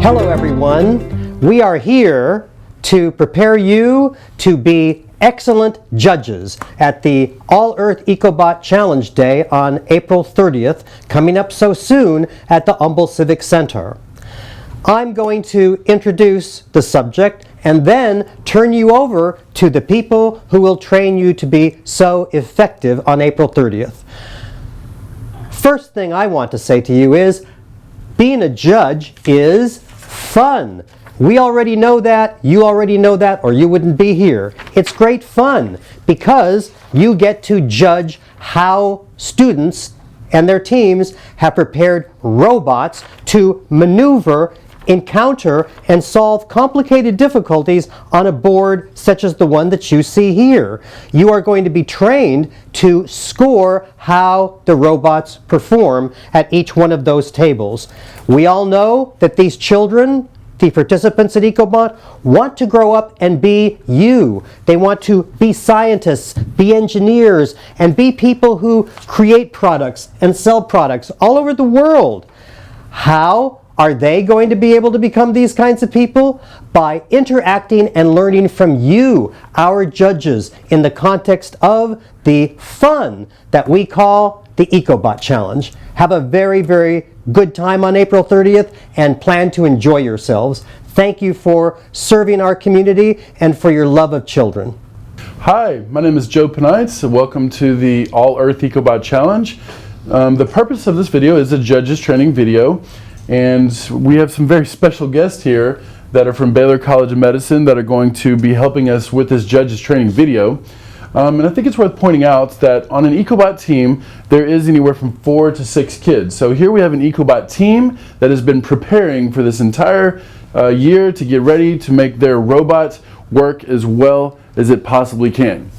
Hello everyone. We are here to prepare you to be excellent judges at the All Earth EcoBot Challenge Day on April 30th, coming up so soon at the Humble Civic Center. I'm going to introduce the subject and then turn you over to the people who will train you to be so effective on April 30th. First thing I want to say to you is, being a judge is fun. We already know that, you already know that, or you wouldn't be here. It's great fun because you get to judge how students and their teams have prepared robots to maneuver, encounter, and solve complicated difficulties on a board such as the one that you see here. You are going to be trained to score how the robots perform at each one of those tables. We all know that these children, the participants at EcoBot, want to grow up and be you. They want to be scientists, be engineers, and be people who create products and sell products all over the world. How are they going to be able to become these kinds of people? By interacting and learning from you, our judges, in the context of the fun that we call the EcoBot Challenge. Have a very, very good time on April 30th and plan to enjoy yourselves. Thank you for serving our community and for your love of children. Hi, my name is Joe Penites. Welcome to the All Earth EcoBot Challenge. The purpose of this video is a judges training video. And we have some very special guests here that are from Baylor College of Medicine that are going to be helping us with this judges training video. And I think it's worth pointing out that on an EcoBot team, there is anywhere from 4 to 6 kids. So here we have an EcoBot team that has been preparing for this entire year to get ready to make their robot work as well as it possibly can.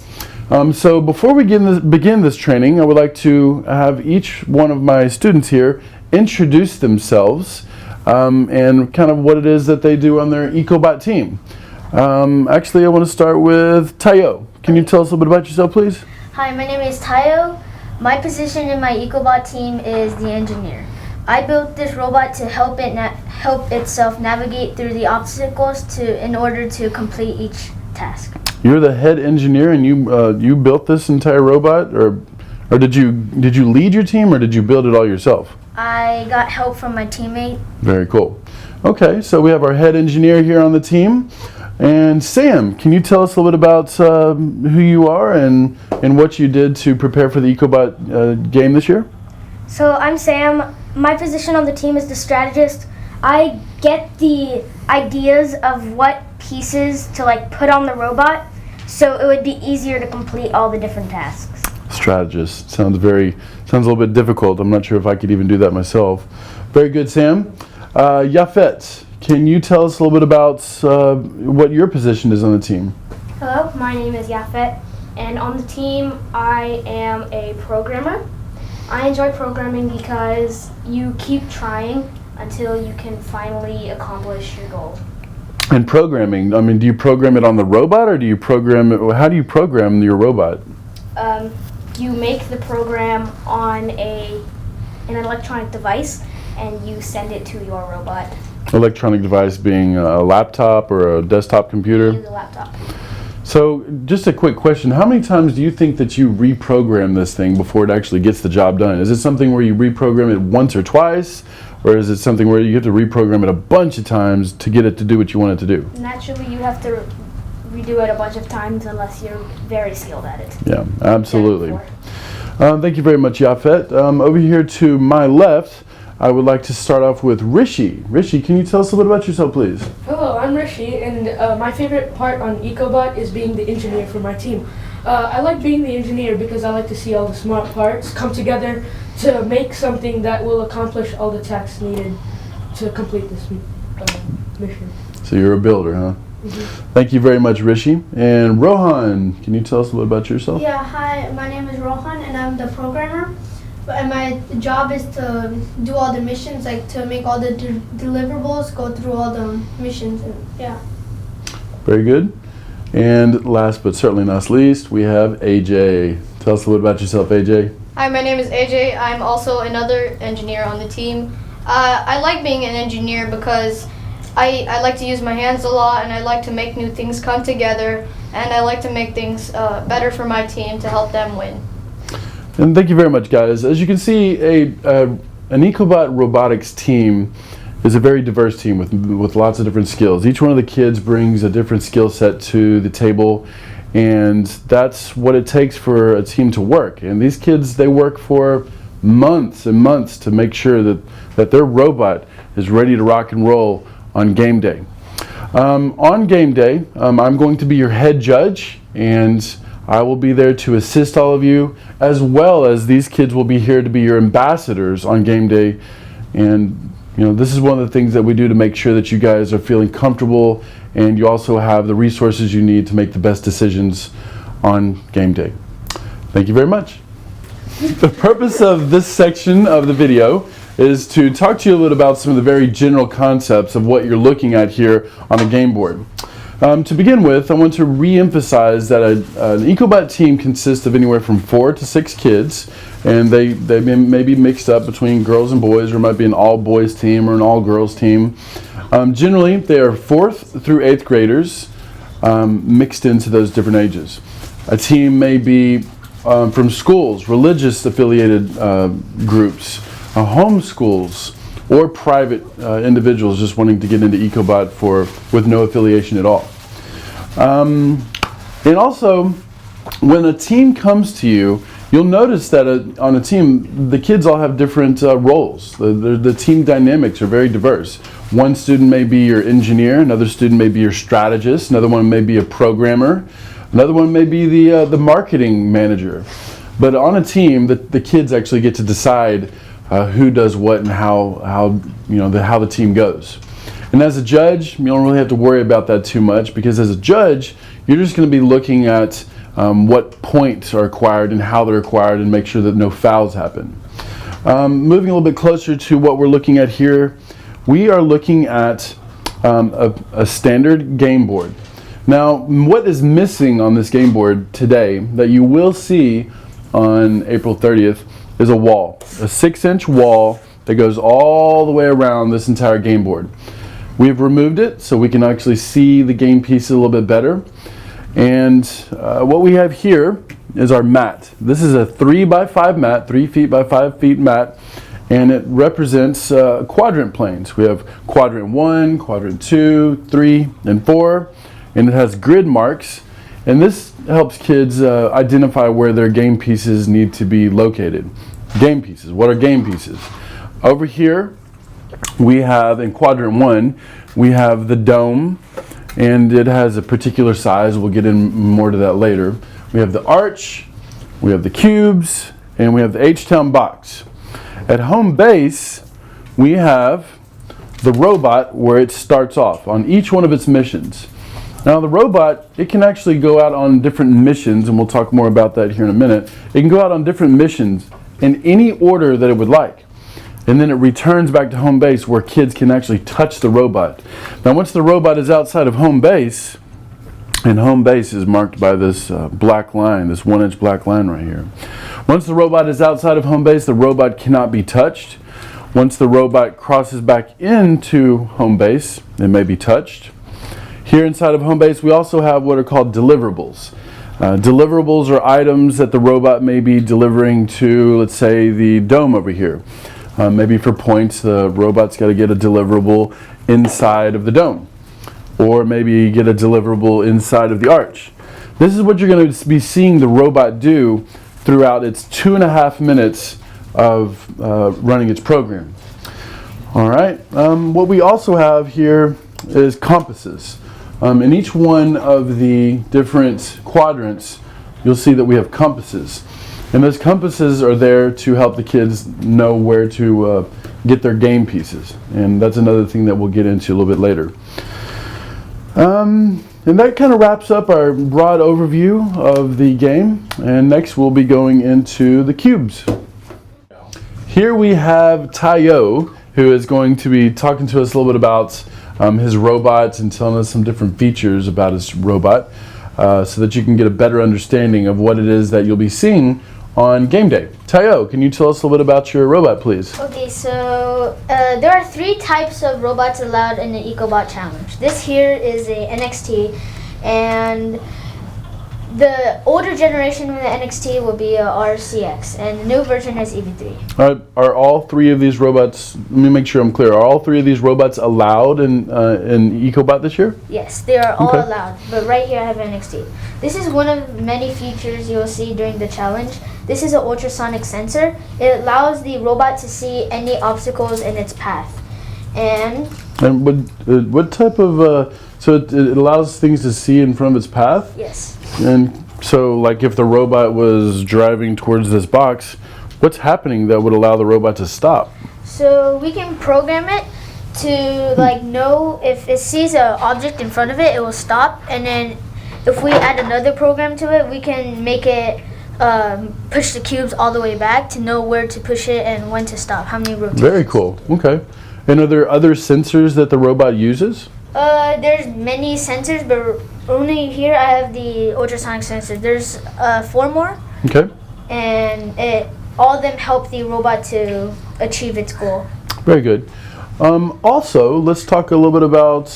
So before we begin this training, I would like to have each one of my students here introduce themselves and kind of what it is that they do on their EcoBot team. Actually, I want to start with Tayo. Can you tell us a little bit about yourself, please? Hi, my name is Tayo. My position in my EcoBot team is the engineer. I built this robot to help itself navigate through the obstacles in order to complete each task. You're the head engineer, and you built this entire robot, or did you lead your team, or did you build it all yourself? I got help from my teammate. Very cool. Okay, so we have our head engineer here on the team. And Sam, can you tell us a little bit about who you are and what you did to prepare for the EcoBot game this year? So I'm Sam. My position on the team is the strategist. I get the ideas of what pieces to put on the robot so it would be easier to complete all the different tasks. Strategist. Sounds a little bit difficult. I'm not sure if I could even do that myself. Very good, Sam. Yafet, can you tell us a little bit about what your position is on the team? Hello, my name is Yafet, and on the team I am a programmer. I enjoy programming because you keep trying until you can finally accomplish your goal. And programming, I mean, do you program it on the robot, or how do you program your robot? You make the program on an electronic device and you send it to your robot. Electronic device being a laptop or a desktop computer? Use a laptop. So just a quick question, how many times do you think that you reprogram this thing before it actually gets the job done? Is it something where you reprogram it once or twice, or is it something where you have to reprogram it a bunch of times to get it to do what you want it to do? Naturally, you have to redo it a bunch of times unless you're very skilled at it. Yeah, absolutely. Thank you very much, Yafet. Over here to my left, I would like to start off with Rishi. Rishi, can you tell us a little bit about yourself, please? Hello, I'm Rishi, and my favorite part on EcoBot is being the engineer for my team. I like being the engineer because I like to see all the smart parts come together to make something that will accomplish all the tasks needed to complete this mission. So you're a builder, huh? Mm-hmm. Thank you very much, Rishi. And Rohan, can you tell us a little about yourself? Yeah, hi, my name is Rohan and I'm the programmer. And my job is to do all the missions, to make all the deliverables, go through all the missions, and yeah. Very good. And last but certainly not least, we have AJ. Tell us a little about yourself, AJ. Hi, my name is AJ. I'm also another engineer on the team. I like being an engineer because I like to use my hands a lot, and I like to make new things come together, and I like to make things better for my team to help them win. And thank you very much, guys. As you can see, an Ecobot robotics team is a very diverse team with lots of different skills. Each one of the kids brings a different skill set to the table, and that's what it takes for a team to work. And these kids, they work for months and months to make sure that their robot is ready to rock and roll on game day. On game day, I'm going to be your head judge, and I will be there to assist all of you, as well as these kids will be here to be your ambassadors on game day. And you know, this is one of the things that we do to make sure that you guys are feeling comfortable, and you also have the resources you need to make the best decisions on game day. Thank you very much. The purpose of this section of the video is to talk to you a little about some of the very general concepts of what you're looking at here on the game board. To begin with, I want to re-emphasize that an Ecobot team consists of anywhere from 4 to 6 kids, and they may be mixed up between girls and boys, or it might be an all-boys team or an all-girls team. Generally, they are 4th through 8th graders mixed into those different ages. A team may be from schools, religious affiliated groups, home schools, or private individuals just wanting to get into Ecobot with no affiliation at all. And also, when a team comes to you, you'll notice that on a team, the kids all have different roles. The team dynamics are very diverse. One student may be your engineer, another student may be your strategist, another one may be a programmer, another one may be the marketing manager. But on a team, the kids actually get to decide who does what and how the team goes. And as a judge, you don't really have to worry about that too much, because as a judge, you're just going to be looking at what points are acquired and how they're acquired, and make sure that no fouls happen. Moving a little bit closer to what we're looking at here, we are looking at a standard game board. Now, what is missing on this game board today that you will see on April 30th is a wall, a 6-inch wall that goes all the way around this entire game board. We've removed it so we can actually see the game pieces a little bit better. And what we have here is our mat. This is a 3x5 mat, 3 feet by 5 feet mat, and it represents quadrant planes. We have quadrant 1, quadrant 2, 3, and 4, and it has grid marks. And this helps kids identify where their game pieces need to be located. Game pieces. What are game pieces? Over here, we have in quadrant 1, we have the dome, and it has a particular size. We'll get in more to that later. We have the arch, we have the cubes, and we have the H-Town box. At home base, we have the robot where it starts off on each one of its missions. Now the robot, it can actually go out on different missions, and we'll talk more about that here in a minute. It can go out on different missions in any order that it would like. And then it returns back to home base where kids can actually touch the robot. Now once the robot is outside of home base, and home base is marked by this black line, this 1-inch black line right here. Once the robot is outside of home base, the robot cannot be touched. Once the robot crosses back into home base, it may be touched. Here inside of home base, we also have what are called deliverables. Deliverables are items that the robot may be delivering to, let's say, the dome over here. Maybe for points, the robot's got to get a deliverable inside of the dome. Or maybe get a deliverable inside of the arch. This is what you're going to be seeing the robot do throughout its 2.5 minutes of running its program. All right. What we also have here is compasses. In each one of the different quadrants, you'll see that we have compasses. And those compasses are there to help the kids know where to get their game pieces. And that's another thing that we'll get into a little bit later. And that kind of wraps up our broad overview of the game. And next we'll be going into the cubes. Here we have Tayo, who is going to be talking to us a little bit about his robots and telling us some different features about his robot so that you can get a better understanding of what it is that you'll be seeing on game day. Tayo, can you tell us a little bit about your robot, please? Okay, so there are 3 types of robots allowed in the EcoBot Challenge. This here is a NXT, and the older generation of the NXT will be a RCX, and the new version is EV3. Are all 3 of these robots, let me make sure I'm clear, are all 3 of these robots allowed in EcoBot this year? Yes, they are all Okay. allowed, but right here I have NXT. This is one of many features you'll see during the challenge. This is an ultrasonic sensor. It allows the robot to see any obstacles in its path. And what type of, so it allows things to see in front of its path? yes, And so, like, if the robot was driving towards this box, what's happening that would allow the robot to stop? so we can program it to like know if it sees an object in front of it, it will stop. And then if we add another program to it, we can make it push the cubes all the way back to know where to push it and when to stop, how many rotations. Very cool. Okay. And are there other sensors that the robot uses? There's many sensors, but only here I have the ultrasonic sensor. There's 4 more, Okay. and all of them help the robot to achieve its goal. Very good. Also, let's talk a little bit about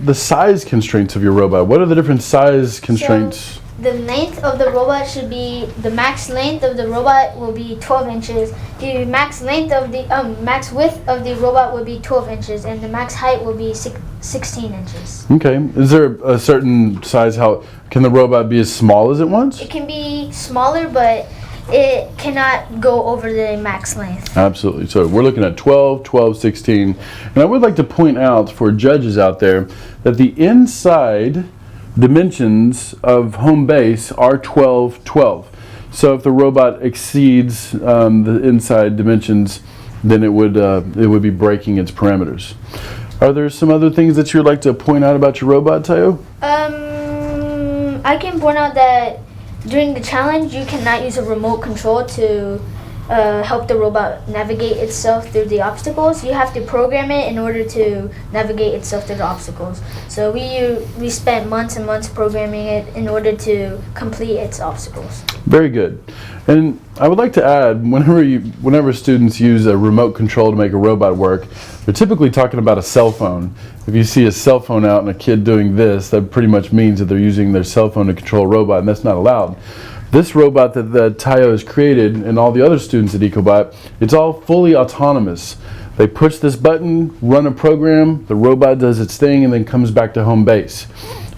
the size constraints of your robot. What are the different size constraints? The length of the robot should be, the max length of the robot will be 12 inches. The max length of the, max width of the robot will be 12 inches, and the max height will be 16 inches. Okay. Is there a certain size? How can the robot be as small as it wants? It can be smaller, but it cannot go over the max length. Absolutely. So we're looking at 12, 12, 16. And I would like to point out for judges out there that the inside dimensions of home base are 12, 12. So if the robot exceeds the inside dimensions, then it would be breaking its parameters. Are there some other things that you would like to point out about your robot, Tayo? I can point out that during the challenge, you cannot use a remote control to help the robot navigate itself through the obstacles. You have to program it in order to navigate itself through the obstacles. So we spent months and months programming it in order to complete its obstacles. Very good. And I would like to add, whenever students use a remote control to make a robot work, they're typically talking about a cell phone. If you see a cell phone out and a kid doing this, that pretty much means that they're using their cell phone to control a robot, and that's not allowed. This robot that Tayo has created, and all the other students at EcoBot, it's all fully autonomous. They push this button, run a program, the robot does its thing, and then comes back to home base.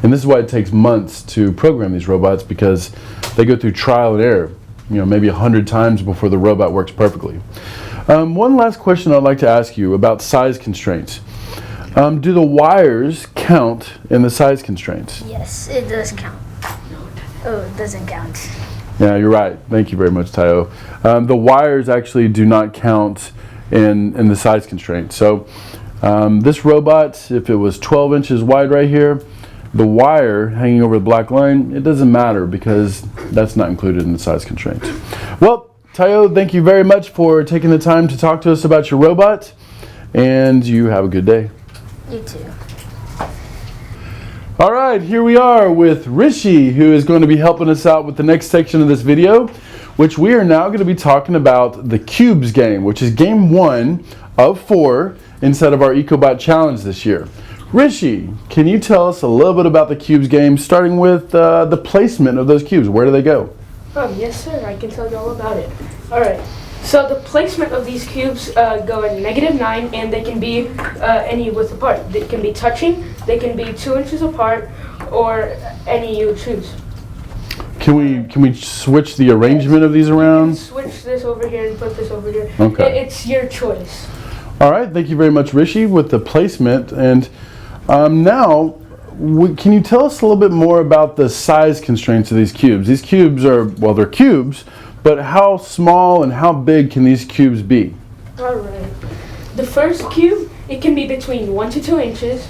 And this is why it takes months to program these robots, because they go through trial and error, maybe 100 times before the robot works perfectly. One last question I'd like to ask you about size constraints. Do the wires count in the size constraints? Yes, it does count. Oh, it doesn't count. Yeah, you're right. Thank you very much, Tayo. The wires actually do not count in the size constraint. So this robot, if it was 12 inches wide right here, the wire hanging over the black line, it doesn't matter because that's not included in the size constraint. Well, Tayo, thank you very much for taking the time to talk to us about your robot, and you have a good day. You too. All right, here we are with Rishi, who is going to be helping us out with the next section of this video, which we are now going to be talking about the Cubes game, which is game 1 of 4 inside of our EcoBot Challenge this year. Rishi, can you tell us a little bit about the Cubes game, starting with the placement of those cubes? Where do they go? Yes, sir. I can tell you all about it. All right. So the placement of these cubes go at -9, and they can be any width apart. They can be touching, they can be 2 inches apart, or any you choose. Can we switch the arrangement of these around? Switch this over here and put this over here. Okay. It's your choice. All right, thank you very much, Rishi, with the placement. And now, can you tell us a little bit more about the size constraints of these cubes? These cubes are, well, they're cubes, but how small and how big can these cubes be? Alright. The first cube, it can be between 1 to 2 inches,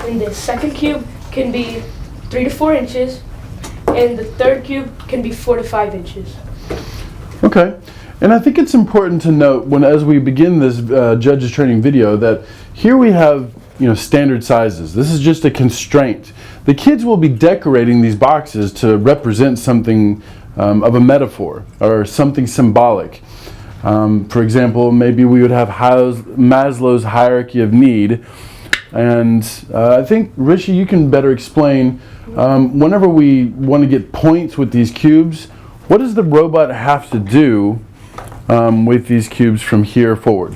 and the second cube can be 3 to 4 inches, and the third cube can be 4 to 5 inches. Okay, and I think it's important to note as we begin this judges training video that here we have standard sizes. This is just a constraint. The kids will be decorating these boxes to represent something of a metaphor or something symbolic. For example, maybe we would have Maslow's hierarchy of need. And I think, Rishi, you can better explain, whenever we want to get points with these cubes, what does the robot have to do with these cubes from here forward?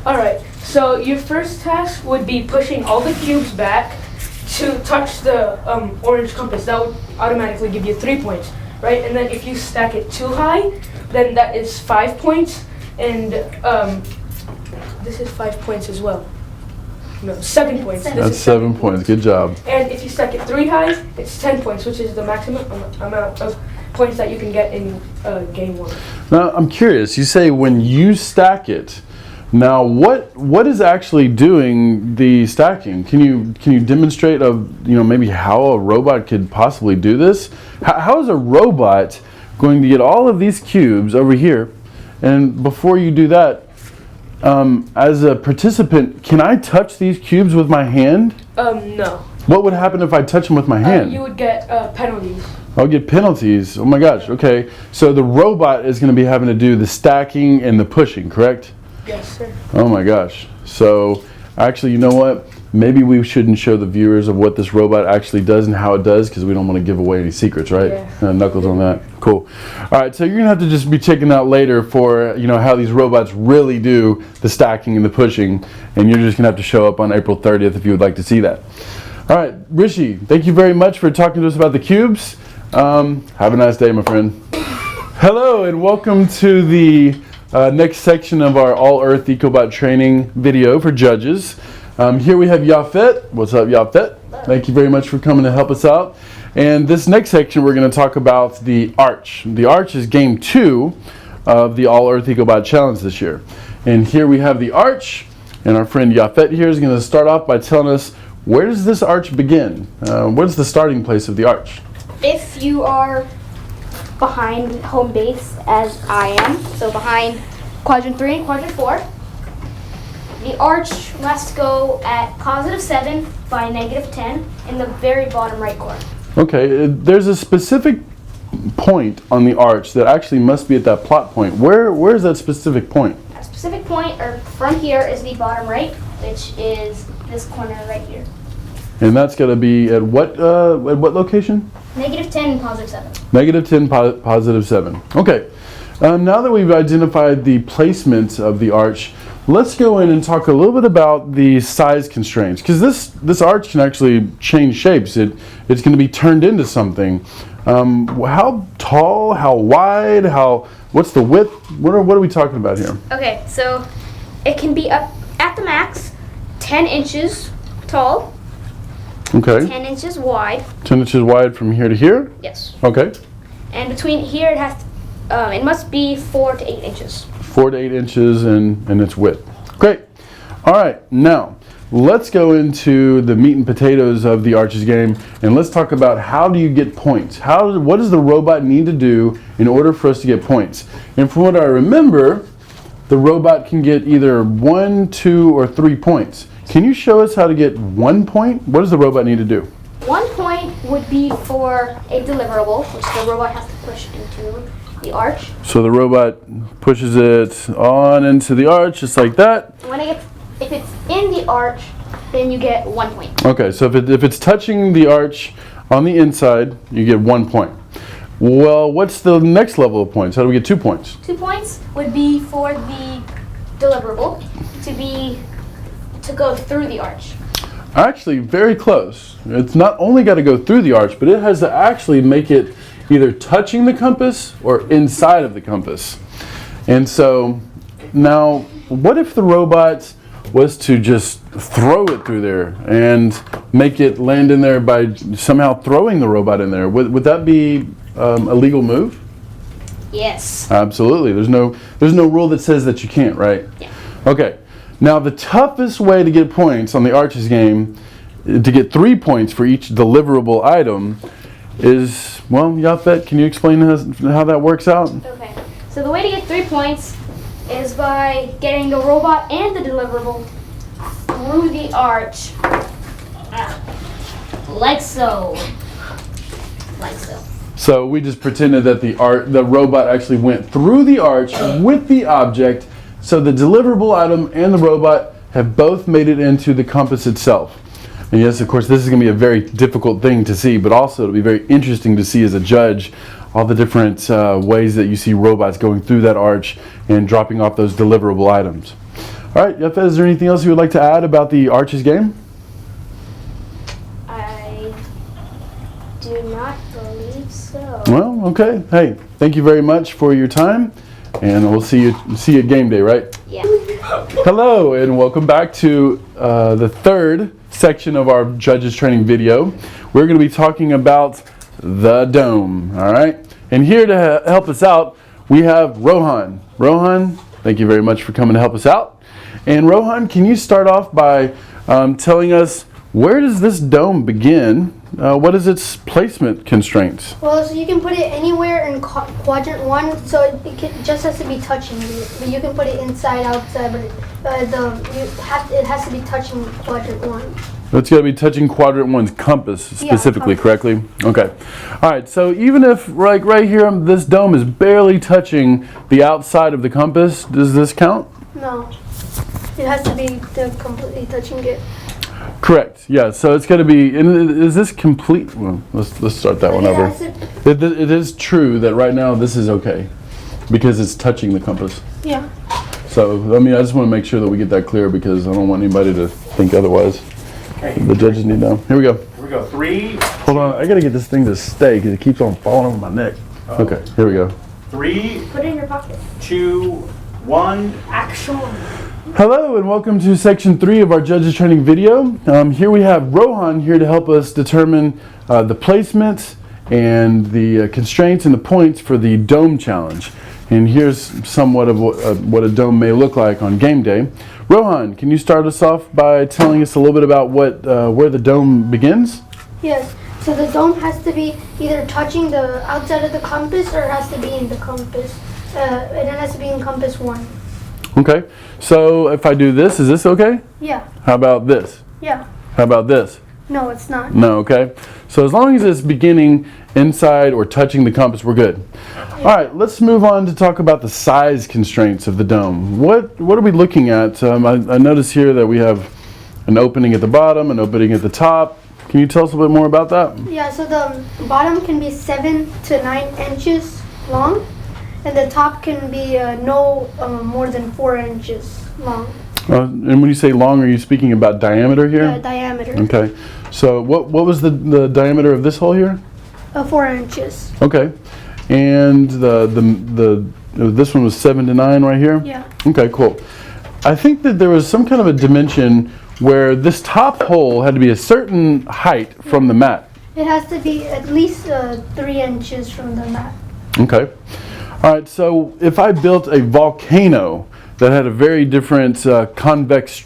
Alright, so your first task would be pushing all the cubes back to touch the orange compass. That would automatically give you 3 points, right? And then if you stack it too high, then that is 5 points, and this is 5 points as well. No, 7 points. This That's is 7 points. Good job. And if you stack it 3 high, it's 10 points, which is the maximum amount of points that you can get in game 1. Now, I'm curious. You say when you stack it. Now, what is actually doing the stacking? Can you demonstrate maybe how a robot could possibly do this? How is a robot going to get all of these cubes over here? And before you do that, as a participant, can I touch these cubes with my hand? No. What would happen if I touch them with my hand? You would get penalties. I'll get penalties. Oh my gosh. Okay. So the robot is going to be having to do the stacking and the pushing, correct? Yes, sir. Oh my gosh. So actually, you know what? Maybe we shouldn't show the viewers of what this robot actually does and how it does, because we don't want to give away any secrets, right? Yeah. Knuckles on that. Cool. All right, so you're gonna have to just be checking out later for how these robots really do the stacking and the pushing, and you're just gonna have to show up on April 30th if you would like to see that. All right, Rishi, thank you very much for talking to us about the cubes. Have a nice day, my friend. Hello, and welcome to the next section of our All Earth EcoBot training video for judges. Here we have Yafet. What's up, Yafet? Thank you very much for coming to help us out. And this next section, we're going to talk about the Arch. The Arch is game 2 of the All Earth EcoBot Challenge this year. And here we have the Arch, and our friend Yafet here is going to start off by telling us, where does this Arch begin? What's the starting place of the Arch? If you are behind home base, as I am, so behind quadrant 3 and quadrant 4, the arch must go at +7 by -10 in the very bottom right corner. Okay, there's a specific point on the arch that actually must be at that plot point. Where is that specific point? A specific point, or from here, is the bottom right, which is this corner right here. And that's got to be at what location? -10 and +7. -10, +7. Okay. Now that we've identified the placement of the arch, let's go in and talk a little bit about the size constraints, because this arch can actually change shapes. It's going to be turned into something. How tall? How wide? What's the width? What are we talking about here? Okay, so it can be up at the max 10 inches tall, Okay. 10 inches wide. 10 inches wide from here to here? Yes. Okay. And between here, it must be 4 to 8 inches. 4 to 8 inches in its width. Great. All right, now let's go into the meat and potatoes of the Arches game, and let's talk about how do you get points? What does the robot need to do in order for us to get points? And from what I remember, the robot can get either 1, 2, or 3 points. Can you show us how to get 1 point? What does the robot need to do? 1 point would be for a deliverable, which the robot has to push into the arch. So the robot pushes it on into the arch, just like that. If it's in the arch, then you get 1 point. Okay, so if it's touching the arch on the inside, you get 1 point. Well, what's the next level of points? How do we get 2 points? 2 points would be for the deliverable to go through the arch. Actually, very close. It's not only got to go through the arch, but it has to actually make it either touching the compass or inside of the compass. And so now, what if the robot was to just throw it through there and make it land in there by somehow throwing the robot in there? Would that be a legal move? Yes. Absolutely. There's no rule that says that you can't, right? Yeah. Okay. Now the toughest way to get points on the Arches game, to get 3 points for each deliverable item, is, well, Yafet, can you explain how that works out? Okay. So the way to get 3 points is by getting the robot and the deliverable through the arch. Like so. Like so. So we just pretended that the robot actually went through the arch with the object, so the deliverable item and the robot have both made it into the compass itself. And yes, of course, this is going to be a very difficult thing to see, but also it'll be very interesting to see as a judge all the different ways that you see robots going through that arch and dropping off those deliverable items. All right, Yafet, is there anything else you would like to add about the Arches game? I do not believe so. Well, okay. Hey, thank you very much for your time, and we'll see you at game day, right? Yeah. Hello, and welcome back to the third section of our judges training video. We're going to be talking about the dome. All right, and here to help us out, we have Rohan. Rohan, thank you very much for coming to help us out. And Rohan, can you start off by telling us, where does this dome begin? What is its placement constraints? Well, so you can put it anywhere in quadrant 1, so it just has to be touching you. But you can put it inside, outside, but it has to be touching quadrant 1. It's got to be touching quadrant 1's compass specifically, compass. correctly? Okay. All right, so even if right here, this dome is barely touching the outside of the compass, does this count? No. It has to be completely touching it. Correct. Yeah. So it's got to be. And is this complete? Well, let's start that one over. It is true that right now this is okay because it's touching the compass. Yeah. So I mean, I just want to make sure that we get that clear because I don't want anybody to think otherwise. Okay. The judges need to know. Here we go. Here we go. 3. Hold on. I got to get this thing to stay because it keeps on falling over my neck. Okay. Here we go. 3, Put it in your pocket. 2, 1, action. Hello and welcome to section 3 of our judges training video. Here we have Rohan here to help us determine the placement and the constraints and the points for the dome challenge. And here's somewhat of what a dome may look like on game day. Rohan, can you start us off by telling us a little bit about where the dome begins? Yes. So the dome has to be either touching the outside of the compass or it has to be in the compass. And it has to be in compass 1. Okay, so if I do this, is this okay? Yeah. How about this? Yeah. How about this? No, it's not. No, okay. So as long as it's beginning inside or touching the compass, we're good. All right, let's move on to talk about the size constraints of the dome. What are we looking at? I notice here that we have an opening at the bottom, an opening at the top. Can you tell us a bit more about that? Yeah, so the bottom can be 7 to 9 inches long, and the top can be no more than 4 inches long. And when you say long, are you speaking about diameter here? Diameter. Okay. So what was the diameter of this hole here? 4 inches. Okay. And this one was 7 to 9 right here? Yeah. Okay, cool. I think that there was some kind of a dimension where this top hole had to be a certain height from the mat. It has to be at least 3 inches from the mat. Okay. All right, so if I built a volcano that had a very different convex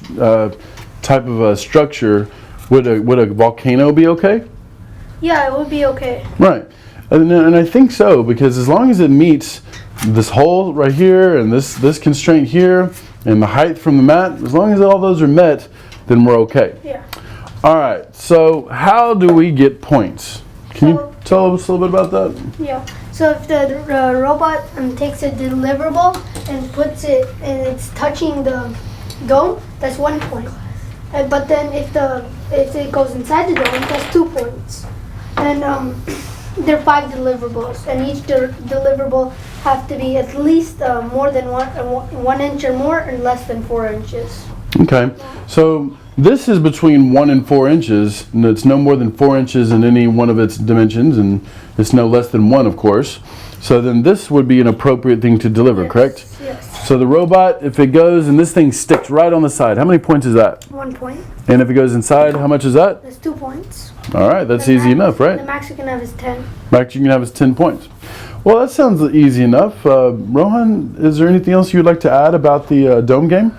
type of a structure, would a volcano be okay? Yeah, it would be okay. Right. And I think so, because as long as it meets this hole right here and this constraint here and the height from the mat, as long as all those are met, then we're okay. Yeah. All right, so how do we get points? Can you tell us a little bit about that? Yeah. So if the robot takes a deliverable and puts it and it's touching the dome, that's 1 point. But then if it goes inside the dome, that's 2 points. And there are 5 deliverables, and each deliverable have to be at least more than 1 inch or more, and less than 4 inches. Okay, so this is between 1 and 4 inches, and it's no more than 4 inches in any one of its dimensions, and it's no less than 1, of course. So then this would be an appropriate thing to deliver, correct? Yes. So the robot, if it goes and this thing sticks right on the side, how many points is that? 1 point. And if it goes inside, how much is that? That's 2 points. All right, that's The easy max- enough, The right? max you can have is 10. Max you can have is 10 points. Well, that sounds easy enough. Rohan, is there anything else you'd like to add about the dome game?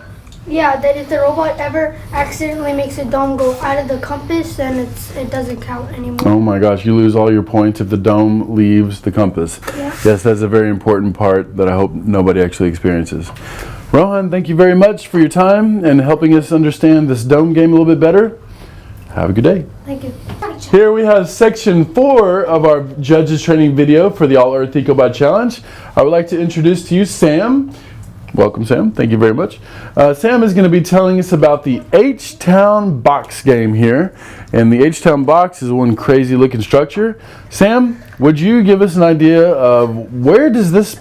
Yeah, that if the robot ever accidentally makes a dome go out of the compass, then it doesn't count anymore. Oh my gosh, you lose all your points if the dome leaves the compass. Yeah. Yes, that's a very important part that I hope nobody actually experiences. Rohan, thank you very much for your time and helping us understand this dome game a little bit better. Have a good day. Thank you. Here we have section 4 of our judges training video for the All Earth EcoBot Challenge. I would like to introduce to you Sam. Welcome, Sam. Thank you very much. Sam is going to be telling us about the H-Town box game here. And the H-Town box is one crazy looking structure. Sam, would you give us an idea of where does this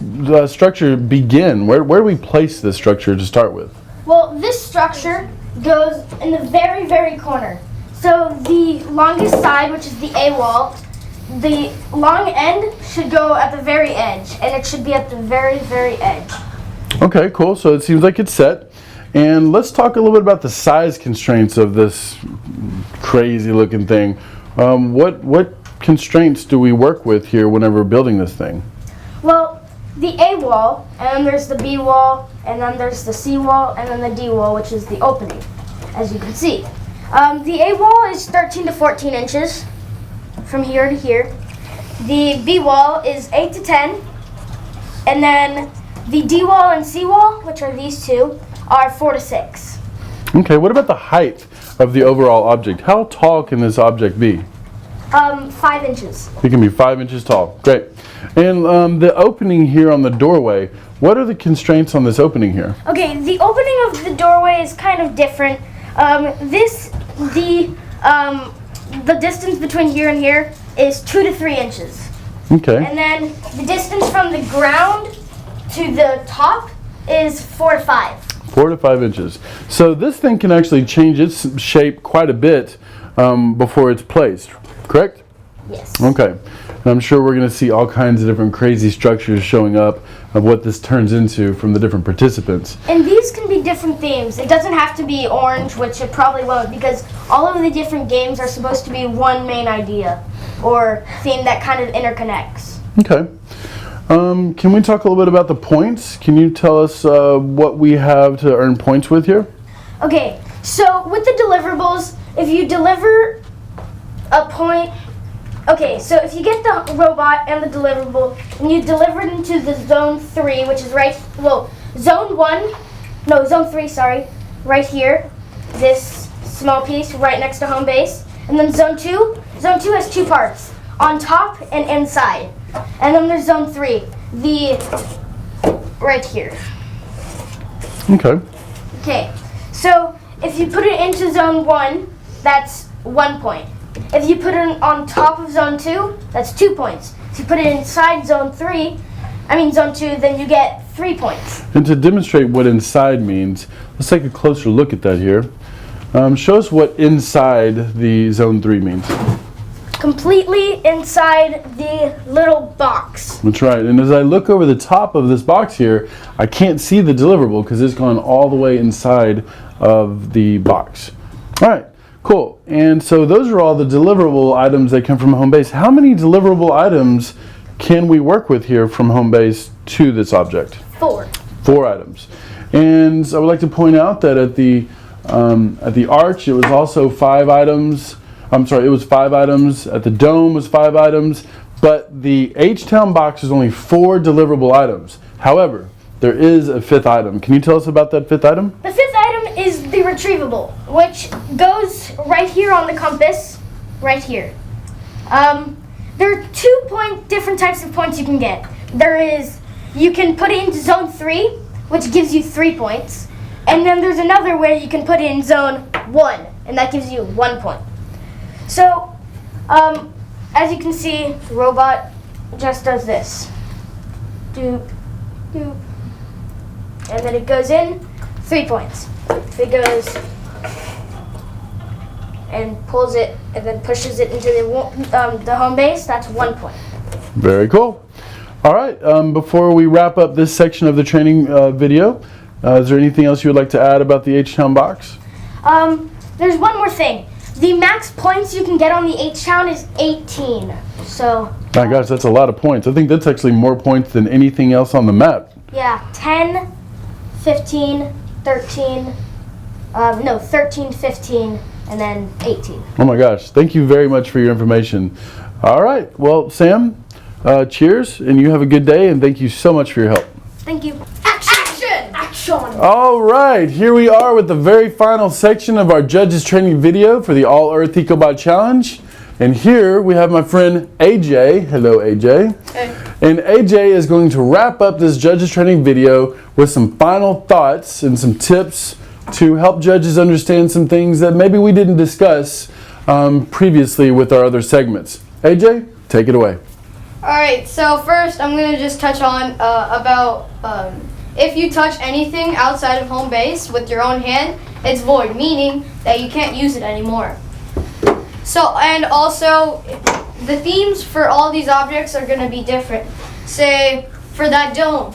structure begin? Where do we place this structure to start with? Well, this structure goes in the very, very corner. So the longest side, which is the A wall, the long end should go at the very edge, and it should be at the very, very edge. Okay, cool. So it seems like it's set. And let's talk a little bit about the size constraints of this crazy looking thing. What constraints do we work with here whenever we're building this thing? Well, the A wall, and then there's the B wall, and then there's the C wall, and then the D wall, which is the opening, as you can see. The A wall is 13 to 14 inches from here to here. The B wall is 8 to 10, and then the D wall and C wall, which are these two, are 4 to 6. Okay, what about the height of the overall object? How tall can this object be? 5 inches. It can be 5 inches tall. Great. And the opening here on the doorway, what are the constraints on this opening here? Okay, the opening of the doorway is kind of different. The distance between here and here is 2 to 3 inches. Okay. And then the distance from the ground to the top is 4 to 5. 4 to 5 inches. So this thing can actually change its shape quite a bit before it's placed, correct? Yes. Okay. And I'm sure we're going to see all kinds of different crazy structures showing up of what this turns into from the different participants. And these can be different themes. It doesn't have to be orange, which it probably won't, because all of the different games are supposed to be one main idea or theme that kind of interconnects. Okay. Can we talk a little bit about the points? Can you tell us what we have to earn points with here? Okay, so with the deliverables, if you deliver a point, okay, so if you get the robot and the deliverable, and you deliver it into the zone 3, which is zone 3, sorry, right here, this small piece right next to home base, and then zone 2 has 2 parts, on top and inside. And then there's zone 3, right here. Okay. Okay, so if you put it into zone 1, that's 1 point. If you put it on top of zone 2, that's 2 points. If you put it inside zone 2, then you get 3 points. And to demonstrate what inside means, let's take a closer look at that here. Show us what inside the zone 3 means. Completely inside the little box. That's right. And as I look over the top of this box here, I can't see the deliverable because it's gone all the way inside of the box. All right, cool. And so those are all the deliverable items that come from home base. How many deliverable items can we work with here from home base to this object? 4. 4 items. And I would like to point out that at the arch, it was also 5 items. I'm sorry, it was 5 items. At the dome was 5 items. But the H-Town box is only 4 deliverable items. However, there is a 5th item. Can you tell us about that 5th item? The 5th item is the retrievable, which goes right here on the compass, right here. There are 2 different types of points you can get. You can put it into zone 3, which gives you 3 points. And then there's another where you can put it in zone 1, and that gives you 1 point. So, as you can see, the robot just does this. Doop, doop. And then it goes in, 3 points. If it goes and pulls it and then pushes it into the home base, that's 1 point. Very cool. All right, before we wrap up this section of the training video, is there anything else you would like to add about the H-Town box? There's one more thing. The max points you can get on the H-Town is 18. So. My gosh, that's a lot of points. I think that's actually more points than anything else on the map. Yeah, 10, 15, 13, 13, 15, and then 18. Oh my gosh, thank you very much for your information. All right, well, Sam, cheers, and you have a good day, and thank you so much for your help. Thank you. All right, here we are with the very final section of our judges training video for the All Earth EcoBot Challenge. And here we have my friend AJ. Hello, AJ. Hey. And AJ is going to wrap up this judges training video with some final thoughts and some tips to help judges understand some things that maybe we didn't discuss previously with our other segments. AJ, take it away. Alright, so first I'm going to just touch on about if you touch anything outside of home base with your own hand, it's void, meaning that you can't use it anymore. So, and also, the themes for all these objects are going to be different. Say, for that dome,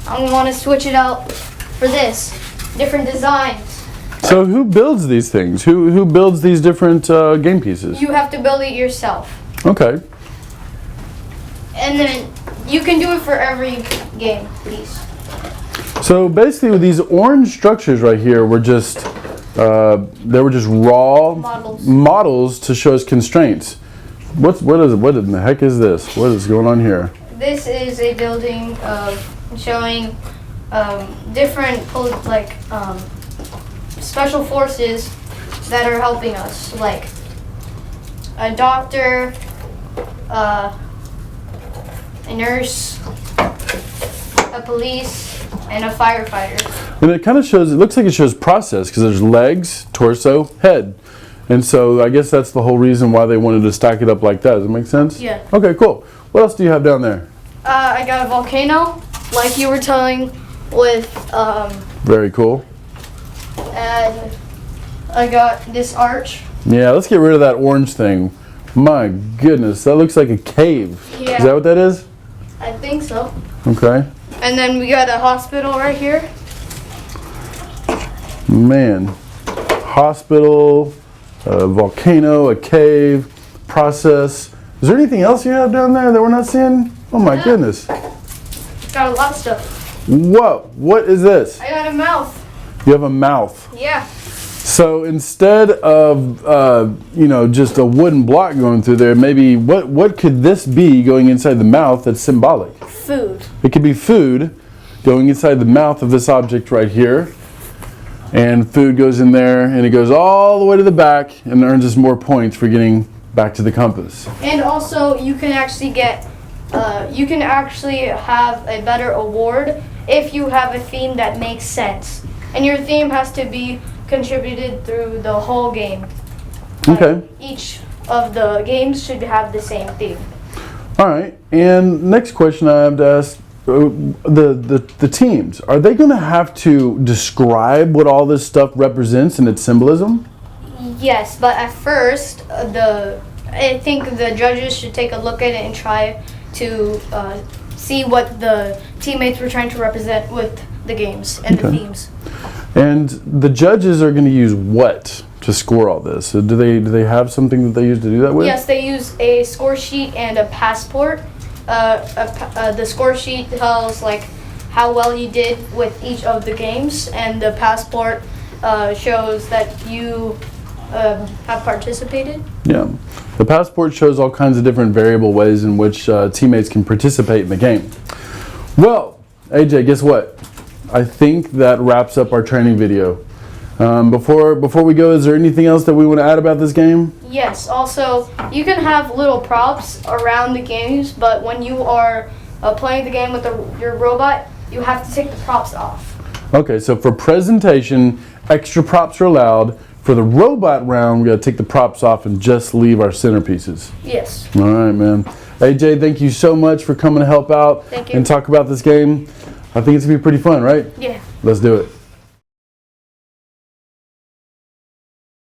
I'm going to want to switch it out for this. Different designs. So who builds these things? Who builds these different game pieces? You have to build it yourself. Okay. And then you can do it for every game piece. So basically, with these orange structures right here were just they were just raw models to show us constraints. What in the heck is this? What is going on here? This is a building showing different special forces that are helping us, like a doctor, a nurse, a police, and a firefighter. And it kind of shows, it looks like it shows process because there's legs, torso, head. And so I guess that's the whole reason why they wanted to stack it up like that. Does it make sense? Yeah. Okay, cool. What else do you have down there? I got a volcano, like you were telling, with Very cool. and I got this arch. Yeah, let's get rid of that orange thing. My goodness, that looks like a cave. Yeah. Is that what that is? I think so. Okay. And then we got a hospital right here. Man. Hospital, a volcano, a cave, process. Is there anything else you have down there that we're not seeing? Oh my goodness. Got a lot of stuff. Whoa, what is this? I got a mouth. You have a mouth. Yeah. So instead of just a wooden block going through there, maybe what could this be going inside the mouth that's symbolic? Food. It could be food going inside the mouth of this object right here. And food goes in there and it goes all the way to the back and earns us more points for getting back to the compass. And also you can actually get have a better award if you have a theme that makes sense. And your theme has to be contributed through the whole game. Okay. Each of the games should have the same theme. All right. And next question I have to ask, the teams, are they going to have to describe what all this stuff represents and its symbolism? Yes, but at first, I think the judges should take a look at it and try to see what the teammates were trying to represent with the games and the themes. And the judges are going to use what to score all this? So do they have something that they use to do that with? Yes, they use a score sheet and a passport. The score sheet tells like how well you did with each of the games, and the passport shows that you have participated. Yeah. The passport shows all kinds of different variable ways in which teammates can participate in the game. Well, AJ, guess what? I think that wraps up our training video. Before we go, is there anything else that we want to add about this game? Yes, also, you can have little props around the games, but when you are playing the game with your robot, you have to take the props off. Okay, so for presentation, extra props are allowed. For the robot round, we got to take the props off and just leave our centerpieces. Yes. All right, man. AJ, thank you so much for coming to help out Thank you. and talk about this game. I think it's going to be pretty fun, right? Yeah. Let's do it.